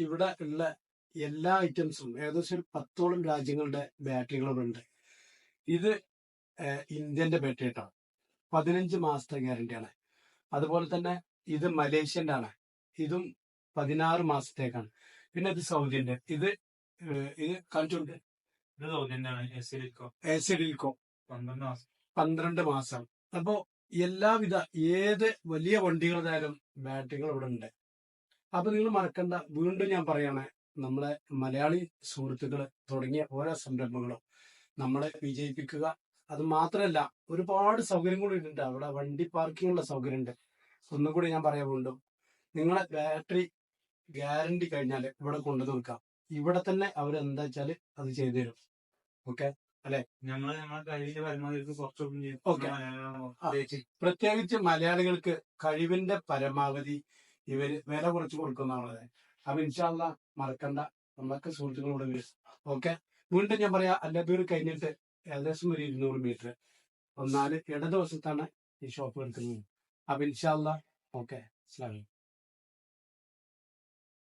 ഇവിടെ ഉള്ള എല്ലാ ഐറ്റംസും ഏകദേശം ഒരു 10ഓളം രാജ്യങ്ങളുടെ ബാറ്ററികളും ഉണ്ട്. ഇത് ഇന്ത്യന്റെ ബാറ്ററി കേട്ടോ, 15 മാസത്തെ ഗ്യാരണ്ടിയാണ്. അതുപോലെ തന്നെ ഇത് മലേഷ്യന്റെ ആണ്, ഇതും 16 മാസത്തേക്കാണ്. പിന്നെ ഇത് സൗദിന്റെ, ഇത് കാണിച്ചുകൊണ്ട് ഇത് സൗദിന്റെയാണ്. എസിഡിൽക്കോ 12 മാസം. അപ്പോ എല്ലാവിധ ഏത് വലിയ വണ്ടികളുടെയായാലും ബാറ്ററികൾ ഇവിടെ ഉണ്ട്. അപ്പൊ നിങ്ങൾ മറക്കണ്ട, വീണ്ടും ഞാൻ പറയാണ്, നമ്മളെ മലയാളി സുഹൃത്തുക്കൾ തുടങ്ങിയ ഓരോ സംരംഭങ്ങളും നമ്മളെ വിജയിപ്പിക്കുക. അത് മാത്രമല്ല, ഒരുപാട് സൗകര്യങ്ങളും ഉണ്ട് അവിടെ. വണ്ടി പാർക്കിങ്ങുള്ള സൗകര്യമുണ്ട്. ഒന്നും കൂടി ഞാൻ പറയാൻ വീണ്ടും, നിങ്ങളെ ബാറ്ററി ഗ്യാരണ്ടി കഴിഞ്ഞാൽ ഇവിടെ കൊണ്ടു നിൽക്കാം. ഇവിടെ തന്നെ അവരെന്താ വെച്ചാൽ അത് ചെയ്തു തരും. ഓക്കെ അല്ലെ? പ്രത്യേകിച്ച് മലയാളികൾക്ക് കഴിവിന്റെ പരമാവധി ഇവര് വില കുറച്ച് കൊടുക്കുന്നതാണ്. അപ്പൊ ഇൻഷാ അല്ലാഹ് മറക്കണ്ട, നമുക്ക് സുഹൃത്തുക്കളോട് വരും. ഓക്കെ, വീണ്ടും ഞാൻ പറയാം, അല്ലബീർ കഴിഞ്ഞിട്ട് ഏകദേശം ഒരു 200 മീറ്റർ ഒന്നാല് ഇടതുവശത്താണ് ഈ ഷോപ്പ് എടുക്കുന്നത്. അപ്പൊ ഇൻഷാ അല്ലാഹ് ഓക്കെ, അസ്സലാമു അലൈക്കും.